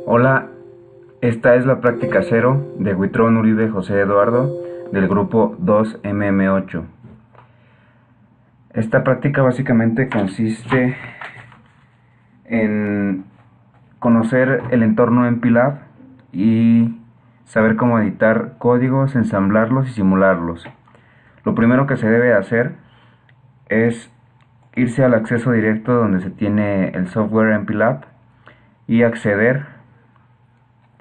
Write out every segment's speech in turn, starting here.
Hola, esta es la práctica cero de Huitrón Uribe José Eduardo del grupo 2MM8. Esta práctica básicamente consiste en conocer el entorno en MPLAB y saber cómo editar códigos, ensamblarlos y simularlos. Lo primero que se debe hacer es irse al acceso directo donde se tiene el software MPLAB y acceder.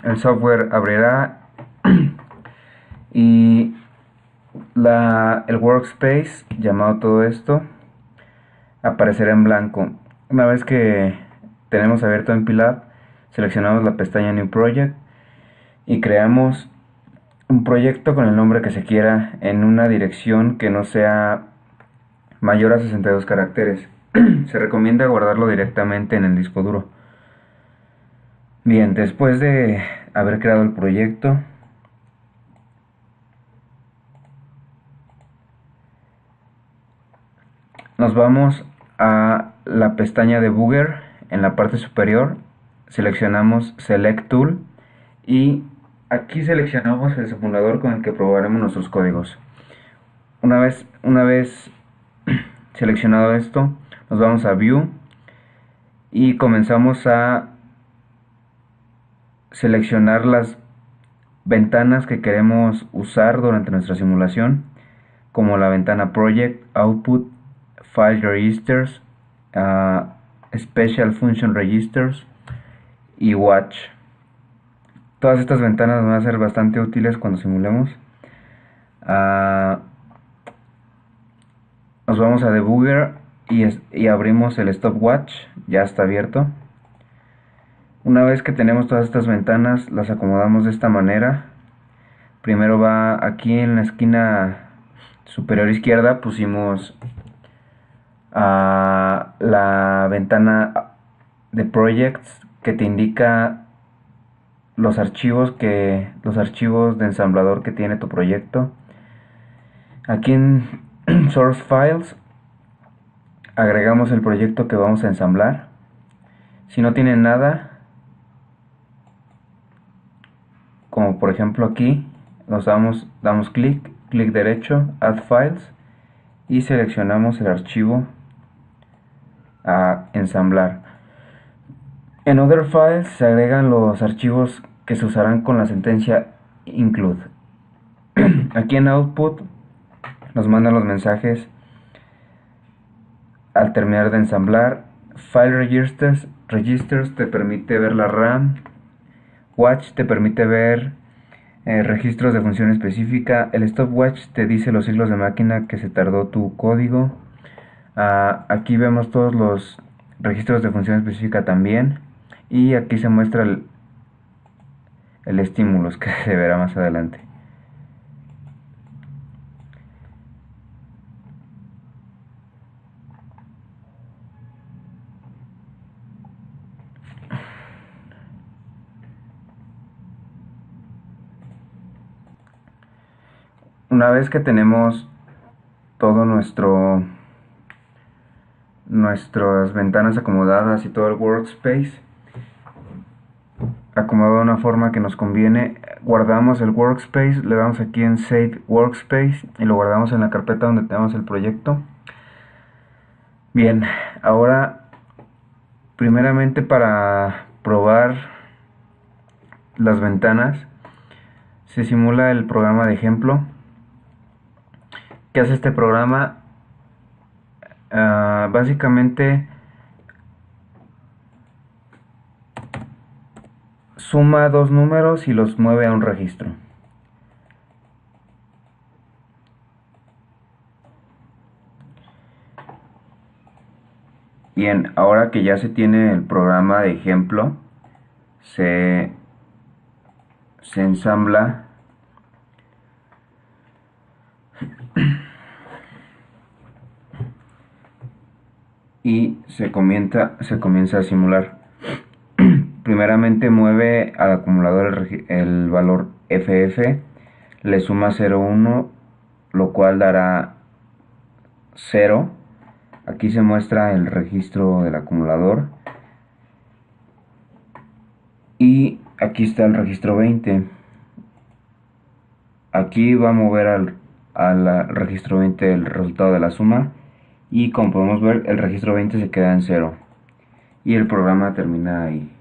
El software abrirá y el workspace llamado todo esto aparecerá en blanco. Una vez que tenemos abierto MPLAB, seleccionamos la pestaña New Project y creamos un proyecto con el nombre que se quiera en una dirección que no sea mayor a 62 caracteres. Se recomienda guardarlo directamente en el disco duro. Bien, después de haber creado el proyecto, nos vamos a la pestaña Debugger en la parte superior, seleccionamos Select Tool y aquí seleccionamos el simulador con el que probaremos nuestros códigos. Una vez seleccionado esto, nos vamos a View y comenzamos a seleccionar las ventanas que queremos usar durante nuestra simulación, como la ventana Project, Output, File Registers, Special Function Registers y Watch. Todas estas ventanas van a ser bastante útiles cuando simulemos. Nos vamos a Debugger y abrimos el Stopwatch, ya está abierto. Una vez que tenemos todas estas ventanas, las acomodamos de esta manera. Primero va aquí en la esquina superior izquierda, pusimos la ventana de Projects que te indica los archivos de ensamblador que tiene tu proyecto. Aquí en Source Files agregamos el proyecto que vamos a ensamblar. Si no tiene nada, como por ejemplo aquí, damos clic derecho, Add Files y seleccionamos el archivo a ensamblar. En Other Files se agregan los archivos que se usarán con la sentencia include. Aquí en Output nos mandan los mensajes al terminar de ensamblar. File Registers te permite ver la RAM. Watch te permite ver registros de función específica. El Stopwatch te dice los siglos de máquina que se tardó tu código. Aquí vemos todos los registros de función específica también. Y aquí se muestra el estímulos que se verá más adelante. Una vez que tenemos todo nuestras ventanas acomodadas y todo el workspace acomodado de una forma que nos conviene, guardamos el workspace, le damos aquí en Save Workspace y lo guardamos en la carpeta donde tenemos el proyecto. Bien, ahora primeramente para probar las ventanas se simula el programa de ejemplo. ¿Qué hace este programa? Básicamente suma dos números y los mueve a un registro. Bien, ahora que ya se tiene el programa de ejemplo, se ensambla y se comienza a simular. Primeramente mueve al acumulador el valor FF, le suma 0,1, lo cual dará 0. Aquí se muestra el registro del acumulador Y aquí está el registro 20. Aquí va a mover al registro 20 el resultado de la suma. Y como podemos ver, el registro 20 se queda en 0. Y el programa termina ahí.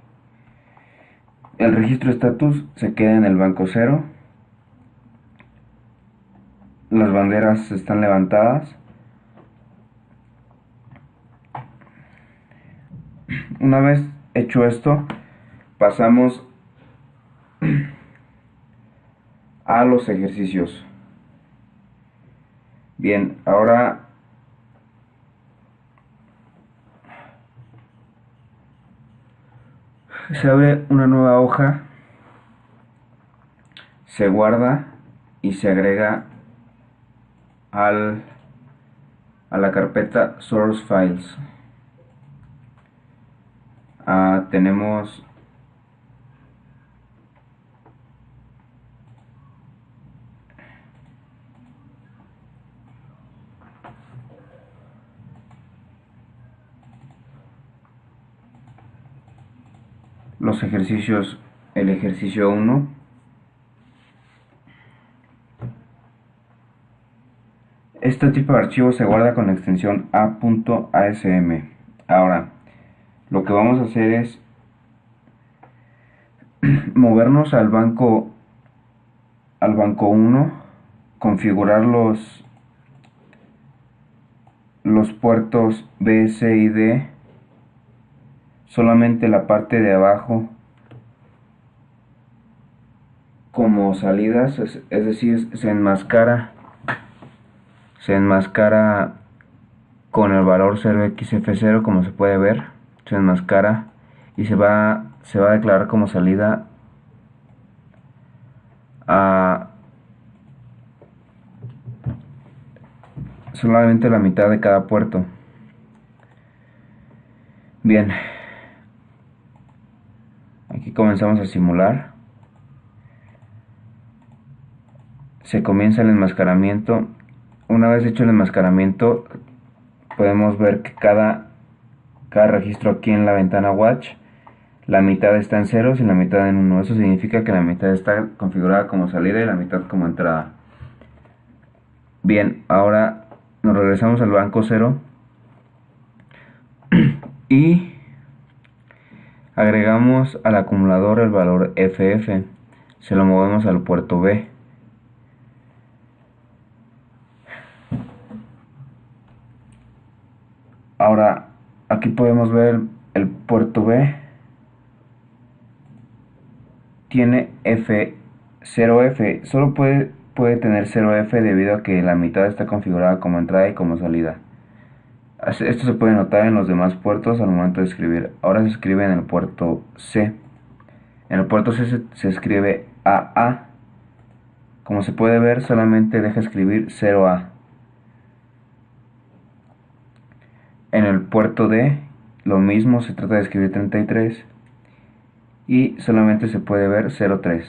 El registro estatus se queda en el banco 0. Las banderas están levantadas. Una vez hecho esto, pasamos a los ejercicios. Bien, ahora se abre una nueva hoja, se guarda y se agrega a la carpeta Source Files. Tenemos los ejercicios, el ejercicio 1. Este tipo de archivo se guarda con la extensión a.asm. Ahora, lo que vamos a hacer es movernos al banco 1, configurar los puertos B, C y D, solamente la parte de abajo como salidas, es decir, se enmascara con el valor 0xf0, como se puede ver, se enmascara y se va a declarar como salida a solamente la mitad de cada puerto. Bien, aquí comenzamos a simular. Se comienza el enmascaramiento. Una vez hecho el enmascaramiento, podemos ver que cada registro aquí en la ventana Watch, la mitad está en ceros y la mitad en 1. Eso significa que la mitad está configurada como salida y la mitad como entrada. Bien, ahora nos regresamos al banco 0 y agregamos al acumulador el valor FF. Se lo movemos al puerto B. Ahora, aquí podemos ver el puerto B. Tiene F, 0F. Solo puede tener 0F debido a que la mitad está configurada como entrada y como salida. Esto se puede notar en los demás puertos al momento de escribir. Ahora se escribe en el puerto C. En el puerto C se escribe AA. Como se puede ver, solamente deja escribir 0A. En el puerto D, lo mismo, se trata de escribir 33 y solamente se puede ver 03.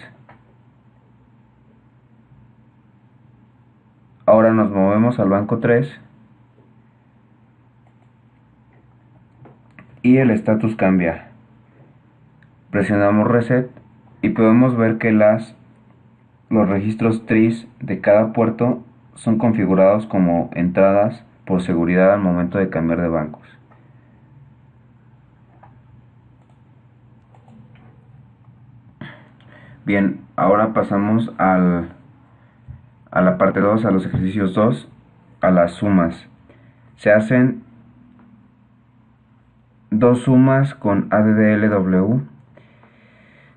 Ahora nos movemos al banco 3 y el estatus cambia. Presionamos reset y podemos ver que los registros TRIS de cada puerto son configurados como entradas por seguridad al momento de cambiar de bancos. Bien, ahora pasamos a la parte 2, a los ejercicios 2, a las sumas. Se hacen dos sumas con ADDLW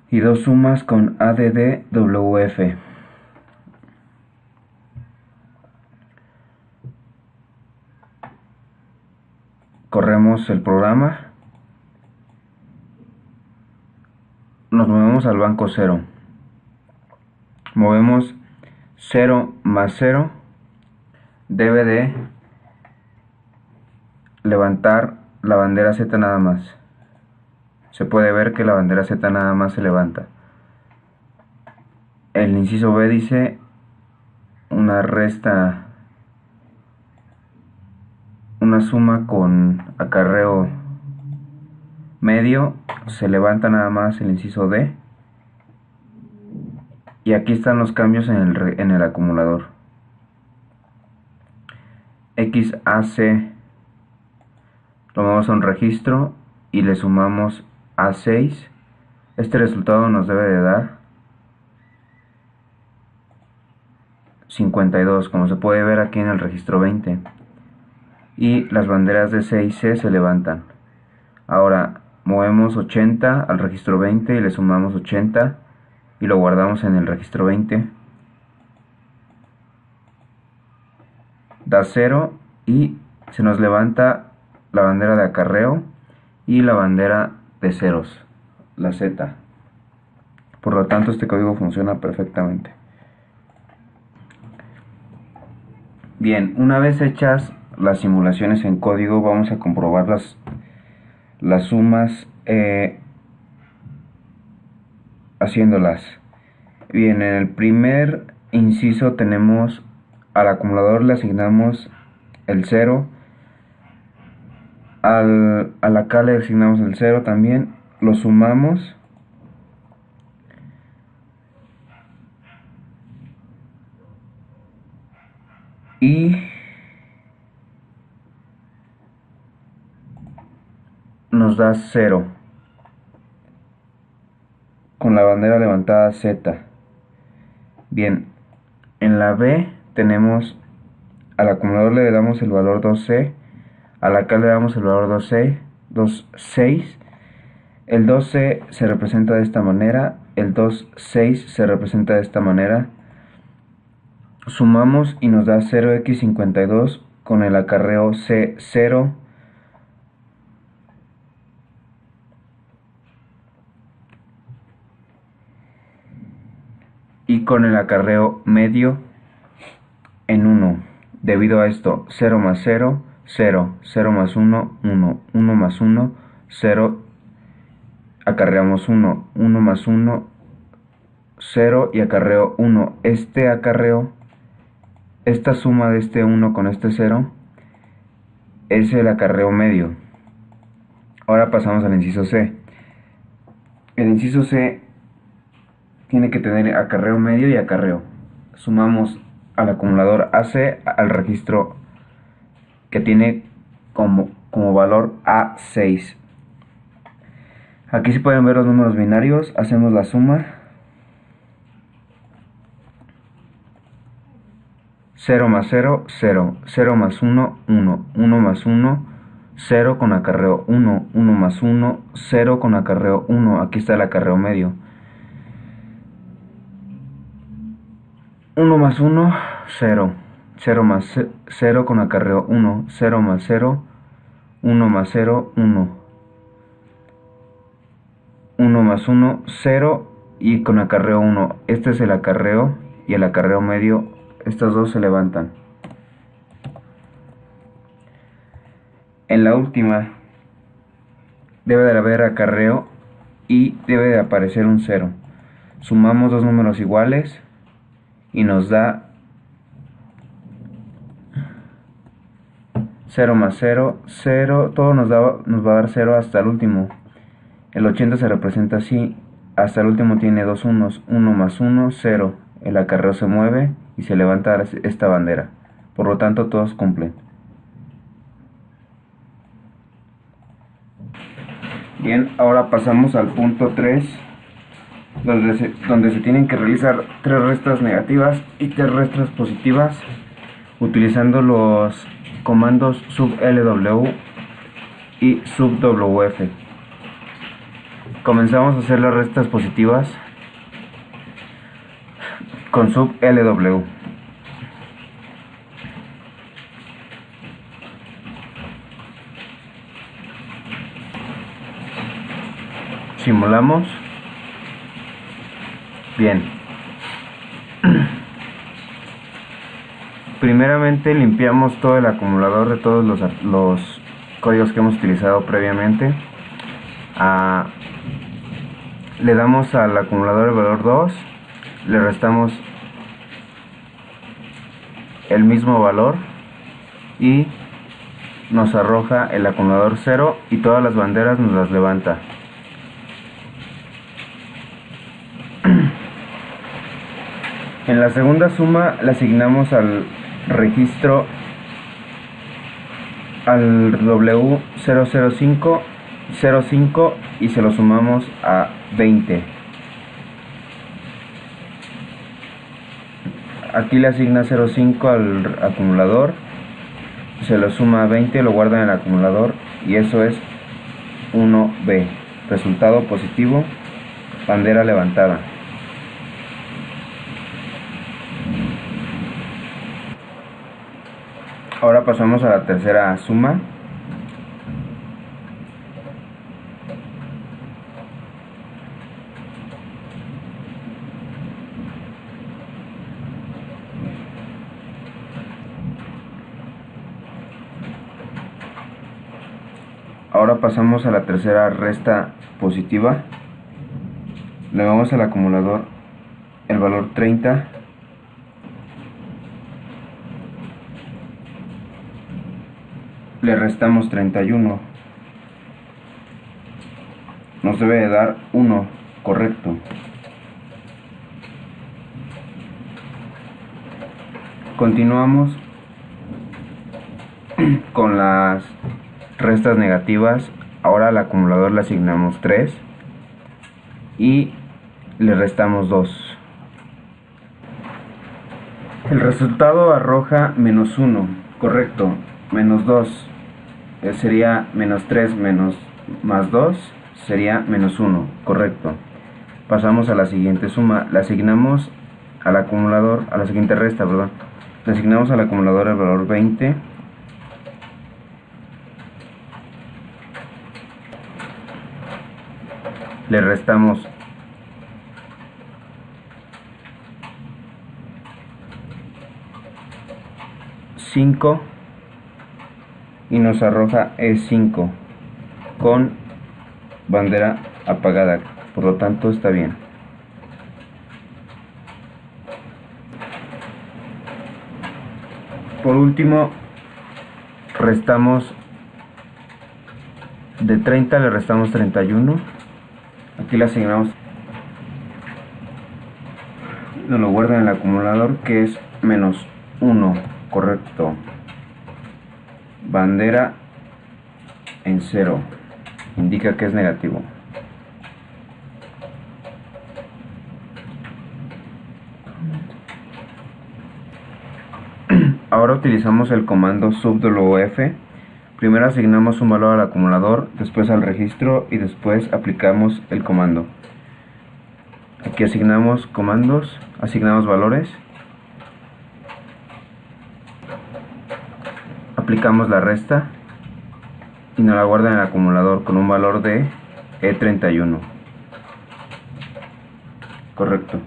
y dos sumas con ADDWF. Corremos el programa. Nos movemos al banco 0. Movemos 0 más 0. Debe de levantar la bandera Z nada más. Se puede ver que la bandera Z nada más se levanta. El inciso B dice una suma con acarreo medio, se levanta nada más el inciso D. Y aquí están los cambios en el acumulador. XAC lo vamos a un registro y le sumamos A6. Este resultado nos debe de dar 52, como se puede ver aquí en el registro 20. Y las banderas de C y C se levantan. Ahora movemos 80 al registro 20 y le sumamos 80 y lo guardamos en el registro 20. Da 0 y se nos levanta la bandera de acarreo y la bandera de ceros, la Z. Por lo tanto, este código funciona perfectamente. Bien, una vez hechas las simulaciones en código, vamos a comprobar las sumas haciéndolas. Bien, en el primer inciso tenemos al acumulador, le asignamos el 0, al acá le asignamos el 0 también, lo sumamos y nos da 0 con la bandera levantada Z. Bien, en la B tenemos al acumulador le damos el valor 2C, al acá le damos el valor 2C, 2,6. El 2C se representa de esta manera, el 2,6 se representa de esta manera. Sumamos y nos da 0x52 con el acarreo C0. Y con el acarreo medio en 1. Debido a esto, 0 más 0, 0, 0 más 1, 1, 1 más 1, 0, acarreamos 1, 1 más 1, 0 y acarreo 1. Este acarreo, esta suma de este 1 con este 0, es el acarreo medio. Ahora pasamos al inciso C. El inciso C tiene que tener acarreo medio y acarreo. Sumamos al acumulador AC al registro que tiene como valor A6. Aquí se pueden ver los números binarios, hacemos la suma. 0 más 0, 0, 0 más 1, 1, 1 más 1, 0 con acarreo 1, 1 más 1, 0 con acarreo 1, aquí está el acarreo medio. 1 más 1, 0, 0 más 0 con acarreo 1, 0 más 0, 1 más 0, 1, 1 más 1, 0 y con acarreo 1. Este es el acarreo y el acarreo medio, estos dos se levantan. En la última debe de haber acarreo y debe de aparecer un 0. Sumamos dos números iguales y nos da 0 más 0, 0, todo nos va a dar 0 hasta el último. El 80 se representa así, hasta el último tiene dos unos, 1 más 1, 0. El acarreo se mueve y se levanta esta bandera. Por lo tanto, todos cumplen. Bien, ahora pasamos al punto 3, donde se tienen que realizar 3 restas negativas y 3 restas positivas utilizando los comandos sublw y subwf. Comenzamos a hacer las restas positivas con sublw. Simulamos. Bien. Primeramente limpiamos todo el acumulador de todos los códigos que hemos utilizado previamente. Le damos al acumulador el valor 2, le restamos el mismo valor y nos arroja el acumulador 0 y todas las banderas nos las levanta. En la segunda suma le asignamos al registro al W005 y se lo sumamos a 20. Aquí le asigna 0,5 al acumulador, se lo suma a 20, lo guarda en el acumulador y eso es 1B. Resultado positivo, bandera levantada. Ahora pasamos a la tercera suma. Ahora pasamos a la tercera resta positiva. Le damos al acumulador el valor 30. Le restamos 31. Nos debe de dar 1, correcto. Continuamos con las restas negativas. Ahora al acumulador le asignamos 3 y le restamos 2. El resultado arroja menos 1, correcto. Menos 2 sería menos 3 más 2 sería menos 1, correcto. Pasamos a la siguiente suma. Le asignamos al acumulador, a la siguiente resta, perdón. Le asignamos al acumulador el valor 20. Le restamos 5 y nos arroja E5 con bandera apagada, por lo tanto está bien. Por último, restamos de 30, le restamos 31. Aquí le asignamos, nos lo guarda en el acumulador, que es menos 1, correcto. Bandera en 0, indica que es negativo. Ahora utilizamos el comando subwf. Primero asignamos un valor al acumulador, después al registro y después aplicamos el comando. Aquí asignamos comandos, asignamos valores, aplicamos la resta y nos la guarda en el acumulador con un valor de E31. Correcto.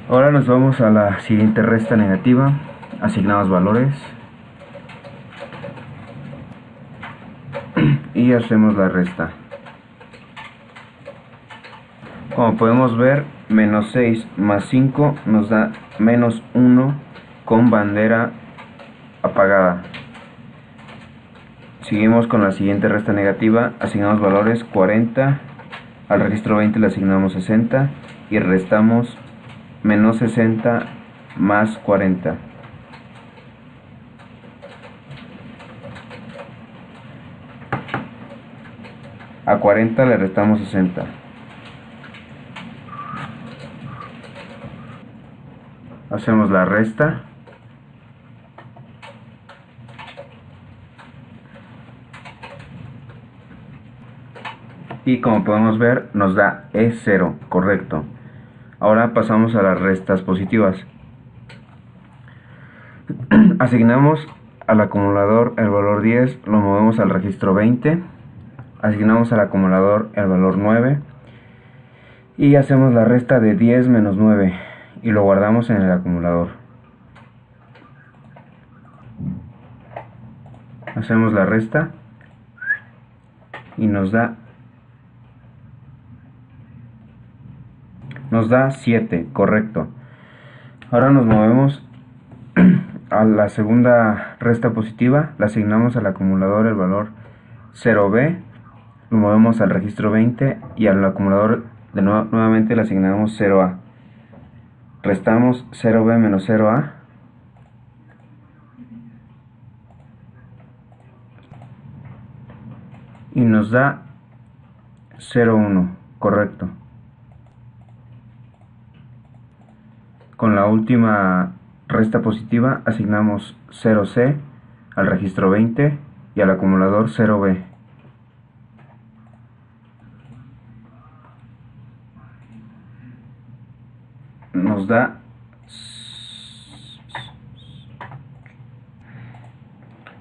Ahora nos vamos a la siguiente resta negativa. Asignamos valores y hacemos la resta. Como podemos ver, menos 6 más 5 nos da menos 1 con bandera apagada. Seguimos con la siguiente resta negativa. Asignamos valores 40, al registro 20 le asignamos 60 y restamos menos 60 más 40. A 40 le restamos 60. Hacemos la resta. Y como podemos ver, nos da E0, correcto. Ahora pasamos a las restas positivas. Asignamos al acumulador el valor 10, lo movemos al registro 20. Asignamos al acumulador el valor 9 y hacemos la resta de 10 menos 9 y lo guardamos en el acumulador. Hacemos la resta y nos da 7, correcto. Ahora nos movemos A la segunda resta positiva le asignamos al acumulador el valor 0b, lo movemos al registro 20 y al acumulador nuevamente le asignamos 0a. Restamos 0b menos 0a y nos da 0,1, correcto. Con la última resta positiva asignamos 0c al registro 20 y al acumulador 0b. Nos da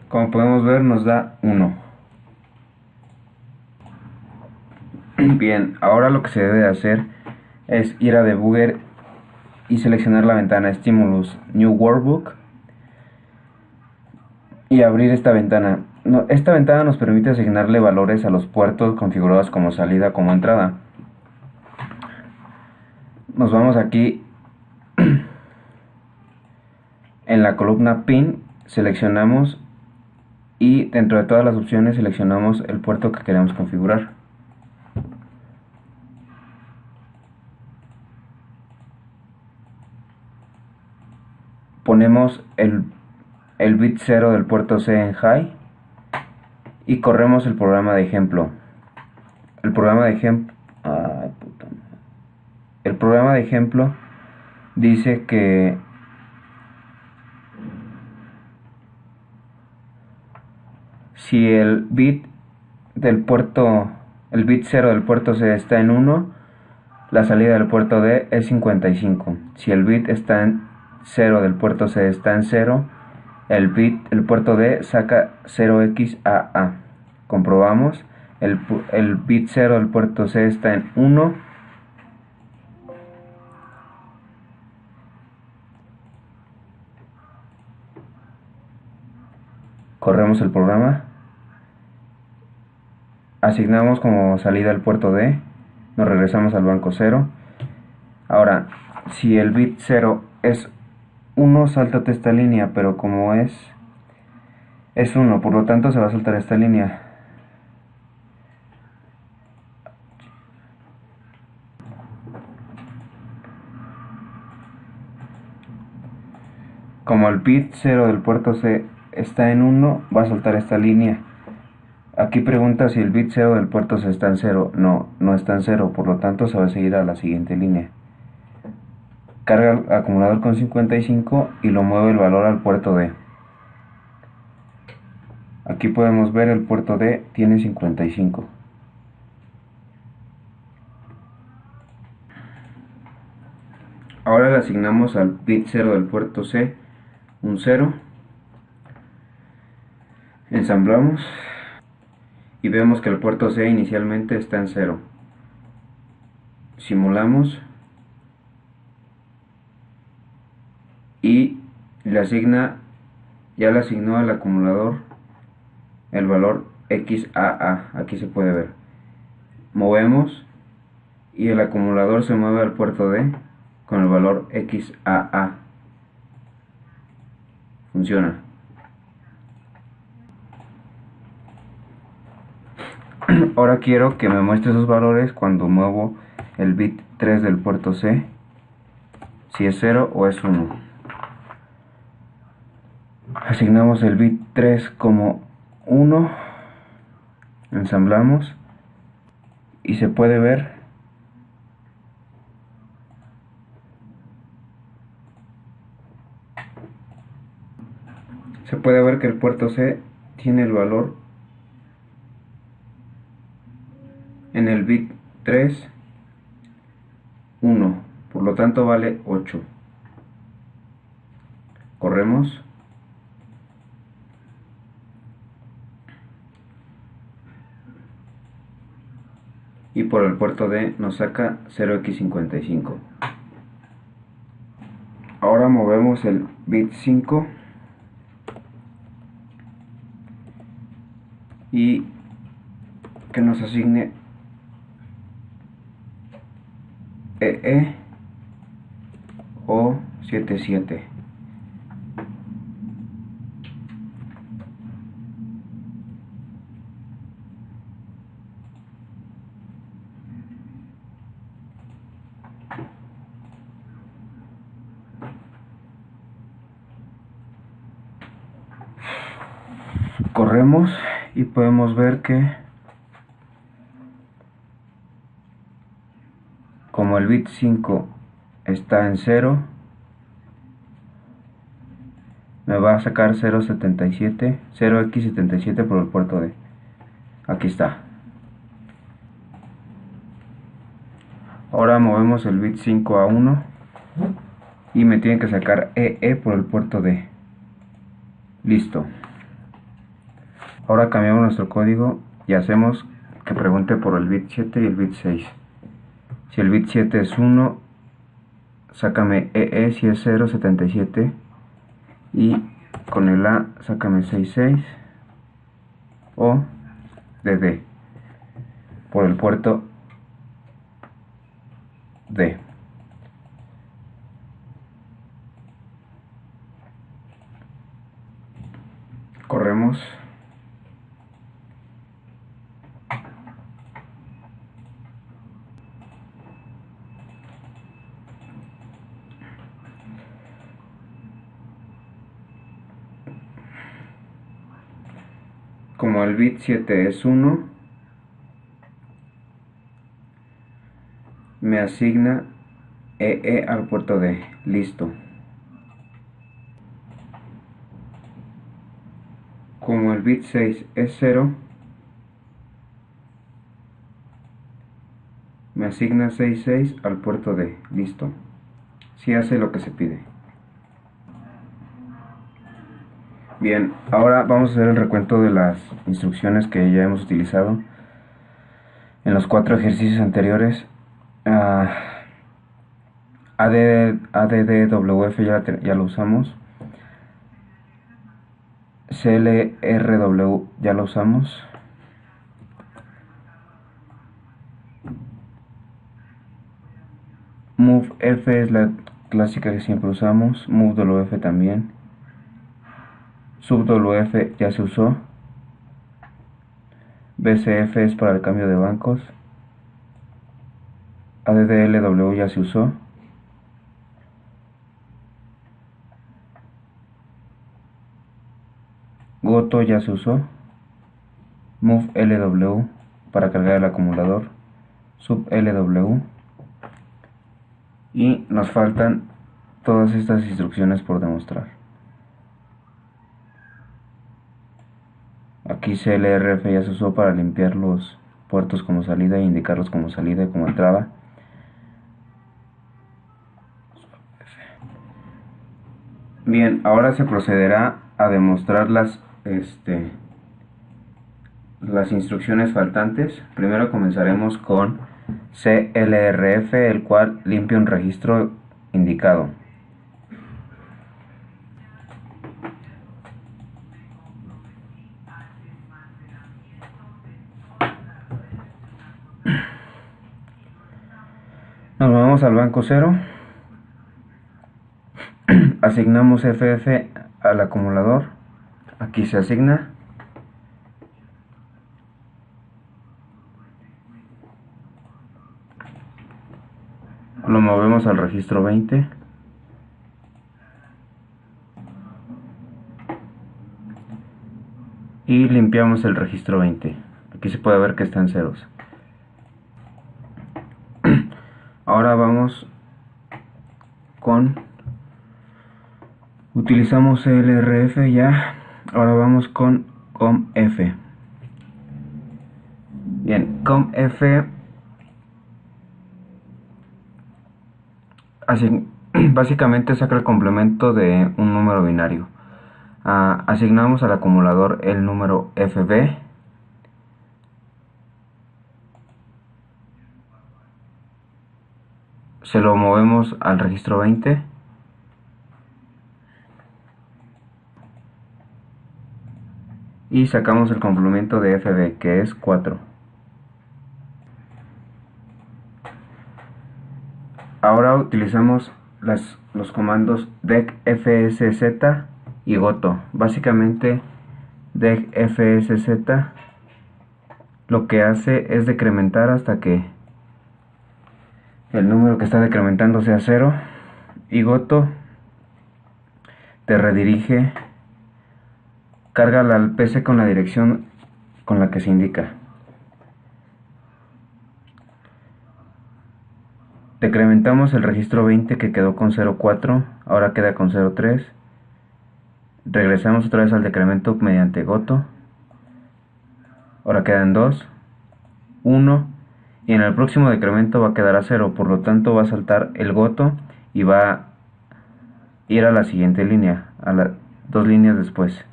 como podemos ver, nos da 1. Bien, ahora lo que se debe hacer es ir a Debugger y seleccionar la ventana Stimulus New Workbook y abrir esta ventana. Esta ventana nos permite asignarle valores a los puertos configurados como salida como entrada. Nos vamos aquí en la columna Pin, seleccionamos y dentro de todas las opciones seleccionamos el puerto que queremos configurar. Ponemos el bit 0 del puerto C en High y corremos el programa de ejemplo. El programa de ejemplo dice que si el bit 0 del puerto C está en 1, la salida del puerto D es 55. Si el bit está en 0 del puerto C está en 0, el puerto D saca 0xAA. Comprobamos, el bit 0 del puerto C está en 1. Corremos el programa. Asignamos como salida el puerto D. Nos regresamos al banco 0. Ahora, si el bit 0 es 1, sáltate esta línea, pero como es 1, por lo tanto se va a saltar esta línea. Como el bit 0 del puerto C está en 1, va a saltar esta línea. Aquí pregunta si el bit 0 del puerto C está en 0. No, no está en 0, por lo tanto se va a seguir a la siguiente línea. Carga el acumulador con 55 y lo mueve el valor al puerto D. Aquí podemos ver el puerto D tiene 55. Ahora le asignamos al bit 0 del puerto C un 0. Ensamblamos y vemos que el puerto C inicialmente está en 0. Simulamos y ya le asignó al acumulador el valor XAA. Aquí se puede ver. Movemos y el acumulador se mueve al puerto D con el valor XAA. Funciona. Ahora quiero que me muestre esos valores cuando muevo el bit 3 del puerto C, si es 0 o es 1. Asignamos el bit 3 como 1, ensamblamos y se puede ver que el puerto C tiene el valor en el bit 3 1, por lo tanto vale 8. Corremos y por el puerto D nos saca 0x55. Ahora movemos el bit 5 y que nos asigne EE o 77. corremos y podemos ver que como el bit 5 está en 0, me va a sacar 0x77 por el puerto D. Aquí está. Ahora movemos el bit 5 a 1 y me tiene que sacar EE por el puerto D. Listo. Ahora cambiamos nuestro código y hacemos que pregunte por el bit 7 y el bit 6. Si el bit 7 es 1, sácame EE. Si es 0, 77. Y con el A, sácame 66 o DD por el puerto D. Corremos. Como el bit 7 es 1, me asigna EE al puerto D. Listo. Como el bit 6 es 0, me asigna 66 al puerto D. Listo. Sí hace lo que se pide. Bien, ahora vamos a hacer el recuento de las instrucciones que ya hemos utilizado en los 4 ejercicios anteriores. ADDWF ya lo usamos. CLRW ya lo usamos. MoveF es la clásica que siempre usamos. MoveWF también. SubWF ya se usó. BCF es para el cambio de bancos. ADDLW ya se usó. Goto ya se usó. MoveLW para cargar el acumulador. SubLW. Y nos faltan todas estas instrucciones por demostrar. Aquí CLRF ya se usó para limpiar los puertos como salida e indicarlos como salida y como entrada. Bien, ahora se procederá a demostrar las instrucciones faltantes. Primero comenzaremos con CLRF, el cual limpia un registro indicado. Nos vamos al banco 0. Asignamos FF al acumulador. Aquí se asigna. Lo movemos al registro 20. Y limpiamos el registro 20. Aquí se puede ver que están ceros. Ahora vamos con... Utilizamos LRF ya. Ahora vamos con COMF. Bien, COMF básicamente saca el complemento de un número binario. Asignamos al acumulador el número FB. Se lo movemos al registro 20. Y sacamos el complemento de FB, que es 4. Ahora utilizamos los comandos decfsz y goto. Básicamente decfsz lo que hace es decrementar hasta que el número que está decrementando sea 0, y goto te redirige Cárgala al PC con la dirección con la que se indica. Decrementamos el registro 20 que quedó con 0,4, ahora queda con 0,3. Regresamos otra vez al decremento mediante goto. Ahora quedan 2, 1, y en el próximo decremento va a quedar a 0, por lo tanto va a saltar el goto y va a ir a la siguiente línea, a las 2 líneas después.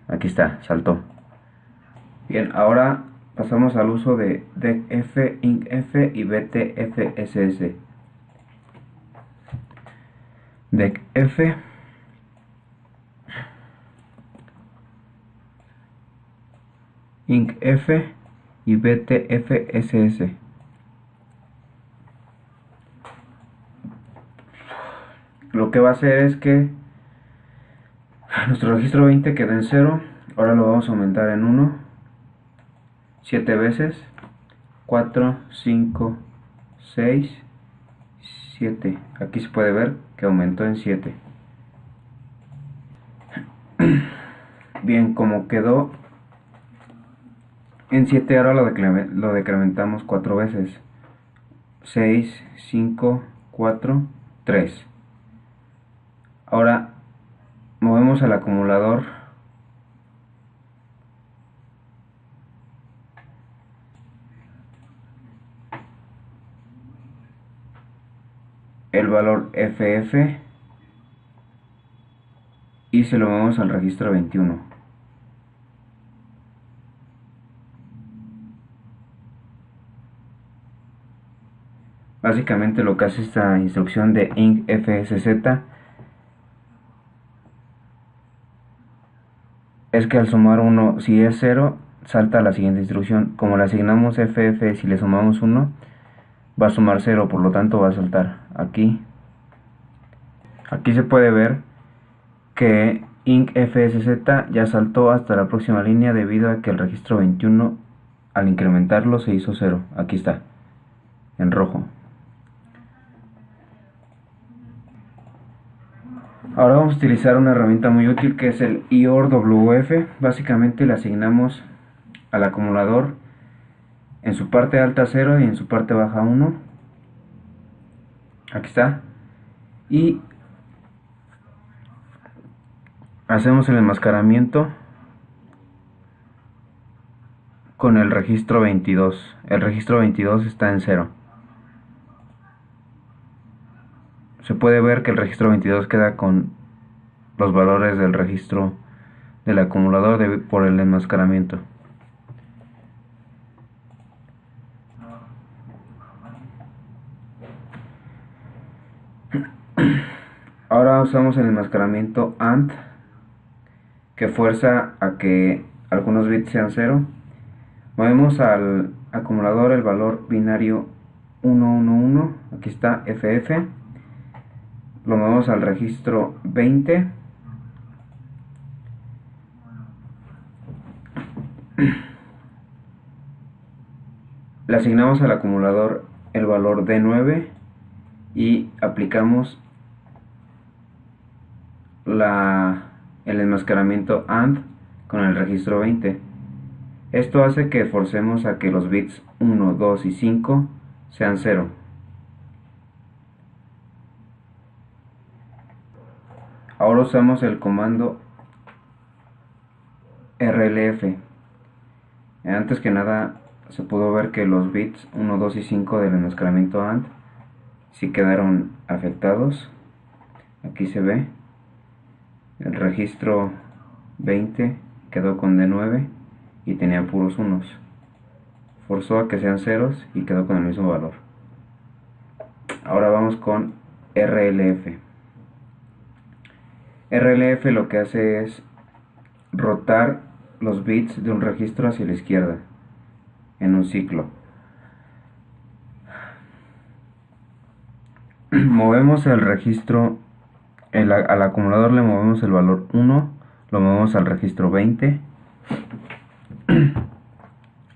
Aquí está, saltó. Bien, ahora pasamos al uso de DECF, INCF y BTFSS. DECF, INCF y BTFSS. Lo que va a hacer es que nuestro registro 20 quedó en 0, ahora lo vamos a aumentar en 1, 7 veces, 4, 5, 6, 7. Aquí se puede ver que aumentó en 7. Bien, como quedó en 7, ahora lo decrementamos 4 veces. 6, 5, 4, 3. Ahora movemos al acumulador el valor FF y se lo movemos al registro 21. Básicamente lo que hace esta instrucción de INCFSZ es que al sumar 1, si es 0, salta a la siguiente instrucción. Como le asignamos FF, si le sumamos 1, va a sumar 0, por lo tanto va a saltar aquí. Aquí se puede ver que INCFSZ ya saltó hasta la próxima línea debido a que el registro 21 al incrementarlo se hizo 0. Aquí está, en rojo. Ahora vamos a utilizar una herramienta muy útil que es el IOR-WF. Básicamente le asignamos al acumulador en su parte alta 0 y en su parte baja 1. Aquí está. Y hacemos el enmascaramiento con el registro 22. El registro 22 está en 0. Se puede ver que el registro 22 queda con los valores del registro del acumulador por el enmascaramiento. Ahora usamos el enmascaramiento AND, que fuerza a que algunos bits sean 0. Movemos al acumulador el valor binario 111, aquí está FF. Lo movemos al registro 20. Le asignamos al acumulador el valor D9 y aplicamos el enmascaramiento AND con el registro 20. Esto hace que forcemos a que los bits 1, 2 y 5 sean 0. Ahora usamos el comando RLF. Antes que nada se pudo ver que los bits 1, 2 y 5 del enmascaramiento AND sí quedaron afectados. Aquí se ve. El registro 20 quedó con D9 y tenía puros unos. Forzó a que sean ceros y quedó con el mismo valor. Ahora vamos con RLF. RLF lo que hace es rotar los bits de un registro hacia la izquierda en un ciclo. Movemos el registro, al acumulador le movemos el valor 1, lo movemos al registro 20.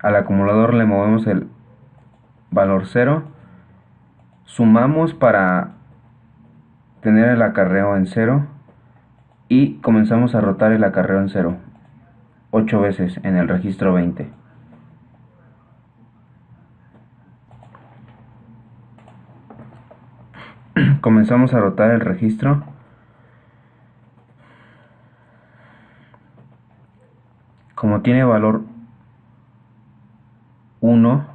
Al acumulador le movemos el valor 0. Sumamos para tener el acarreo en 0. y comenzamos a rotar el acarreo en 0 8 veces en el registro 20. Comenzamos a rotar el registro. Como tiene valor 1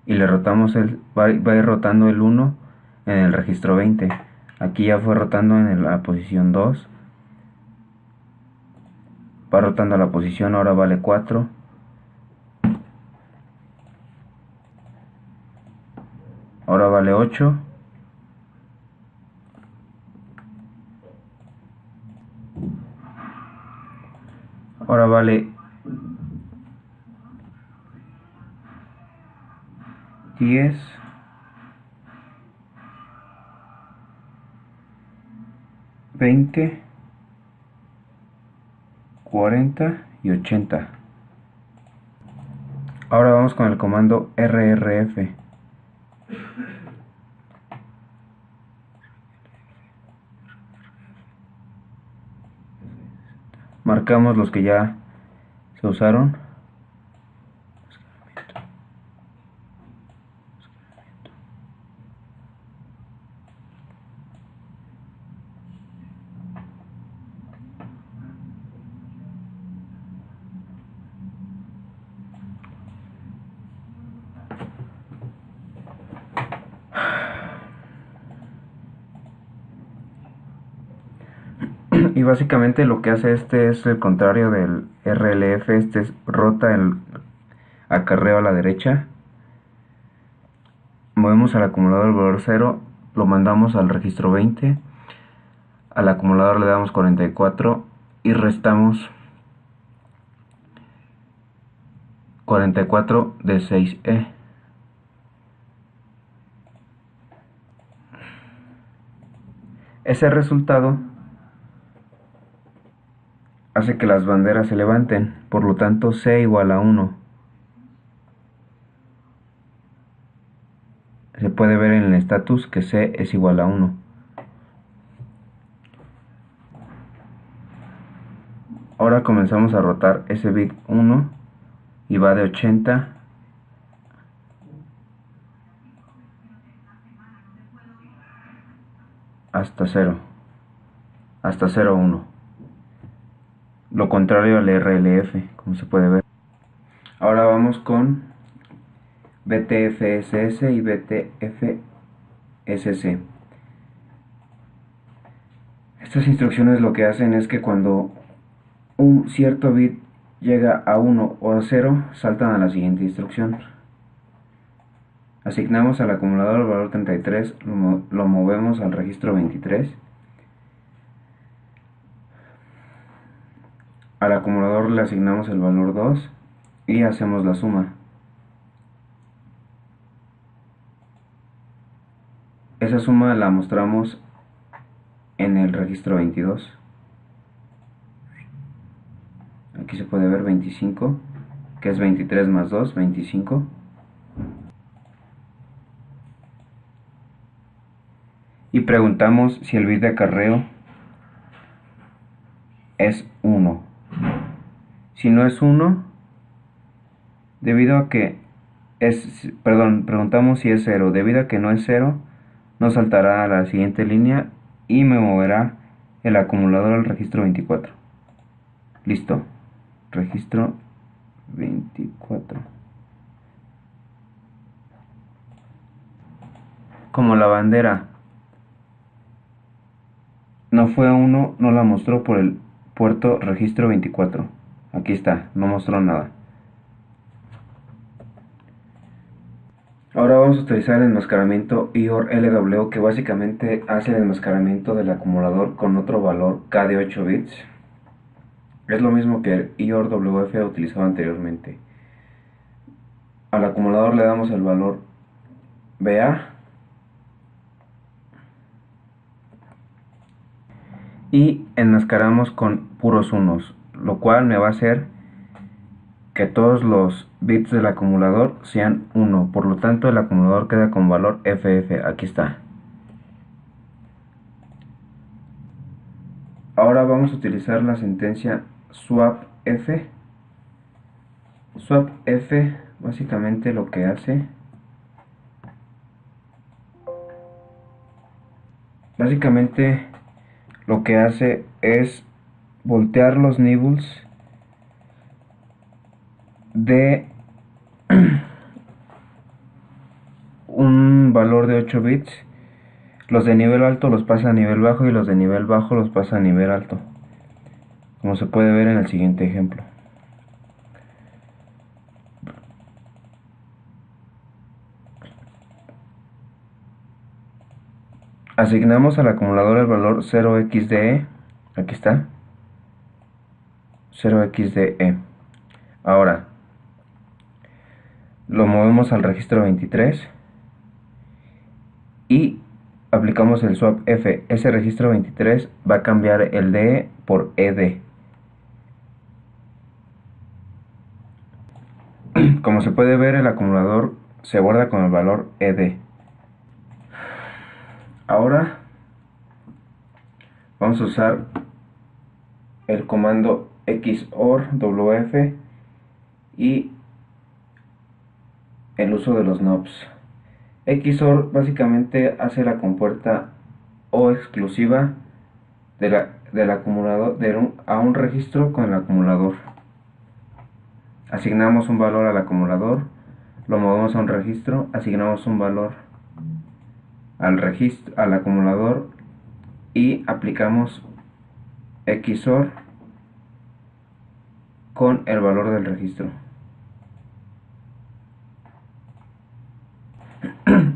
y le rotamos va a ir rotando el 1 en el registro 20. Aquí ya fue rotando en la posición 2. Va rotando a la posición, ahora vale 4. Ahora vale 8. Ahora vale 10. 20. 40 y 80. Ahora vamos con el comando RRF. Marcamos los que ya se usaron. Y básicamente lo que hace este es el contrario del RLF. Este rota el acarreo a la derecha. Movemos al acumulador el valor 0, lo mandamos al registro 20. Al acumulador le damos 44 y restamos 44 de 6E. Ese resultado hace que las banderas se levanten, por lo tanto C igual a 1. Se puede ver en el status que C es igual a 1. Ahora comenzamos a rotar ese bit 1 y va de 80 hasta 0, hasta 0,1. Lo contrario al RLF, como se puede ver. Ahora vamos con BTFSS y BTFSC. Estas instrucciones lo que hacen es que cuando un cierto bit llega a 1 o a 0, saltan a la siguiente instrucción. Asignamos al acumulador el valor 33, lo movemos al registro 23. Al acumulador le asignamos el valor 2 y hacemos la suma. Esa suma la mostramos en el registro 22. Aquí se puede ver 25, que es 23 más 2, 25. Y preguntamos si el bit de acarreo es 1. Si no es 1, debido a que preguntamos si es 0. Debido a que no es 0, no saltará a la siguiente línea y me moverá el acumulador al registro 24. Listo. Registro 24. Como la bandera no fue 1, no la mostró por el puerto registro 24. Aquí está, no mostró nada. Ahora vamos a utilizar el enmascaramiento IOR-LW, que básicamente hace el enmascaramiento del acumulador con otro valor K de 8 bits. Es lo mismo que el IOR-WF utilizado anteriormente. Al acumulador le damos el valor BA y enmascaramos con puros unos, lo cual me va a hacer que todos los bits del acumulador sean 1, por lo tanto el acumulador queda con valor FF. Aquí está. Ahora vamos a utilizar la sentencia swapf. Swapf básicamente lo que hace es voltear los nibbles de un valor de 8 bits. Los de nivel alto los pasa a nivel bajo y los de nivel bajo los pasa a nivel alto, como se puede ver en el siguiente ejemplo. Asignamos al acumulador el valor 0xDE. Aquí está, 0xDE. Ahora lo movemos al registro 23 y aplicamos el swap F. Ese registro 23 va a cambiar el DE por ED. Como se puede ver, el acumulador se guarda con el valor ED. Ahora vamos a usar el comando XOR WF y el uso de los knobs. XOR básicamente hace la compuerta O exclusiva del acumulador a un registro con el acumulador. Asignamos un valor al acumulador, lo movemos a un registro, asignamos un valor al acumulador y aplicamos XOR con el valor del registro.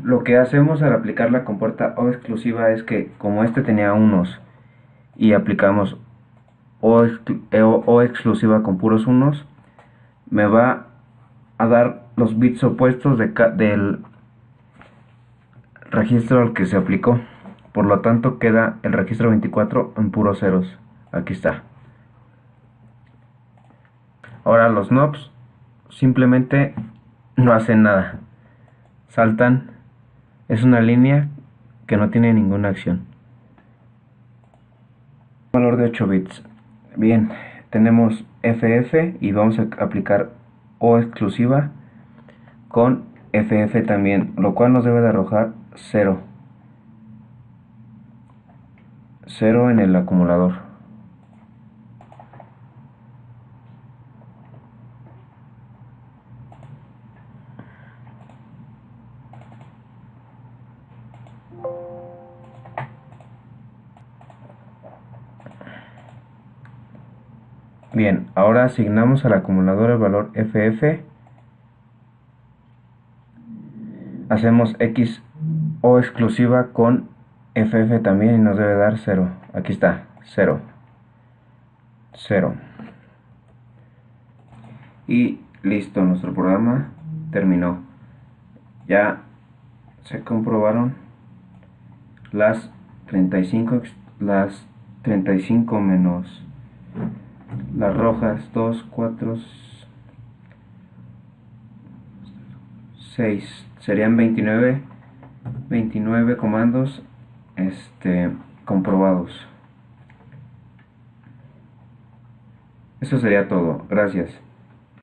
Lo que hacemos al aplicar la compuerta O exclusiva es que, como este tenía unos y aplicamos O exclusiva con puros unos, me va a dar los bits opuestos del registro al que se aplicó. Por lo tanto queda el registro 24 en puros ceros. Aquí está. Ahora los knobs simplemente no hacen nada, saltan. Es una línea que no tiene ninguna acción. Valor de 8 bits. Bien, tenemos FF y vamos a aplicar O exclusiva con FF también, lo cual nos debe de arrojar 0. 0 en el acumulador. Bien, ahora asignamos al acumulador el valor FF. Hacemos XO exclusiva con FF también y nos debe dar 0. Aquí está, 0. 0. Y listo, nuestro programa terminó. Ya se comprobaron las 35 menos las rojas, 2, 4, 6, serían 29 comandos comprobados. Eso sería todo. Gracias.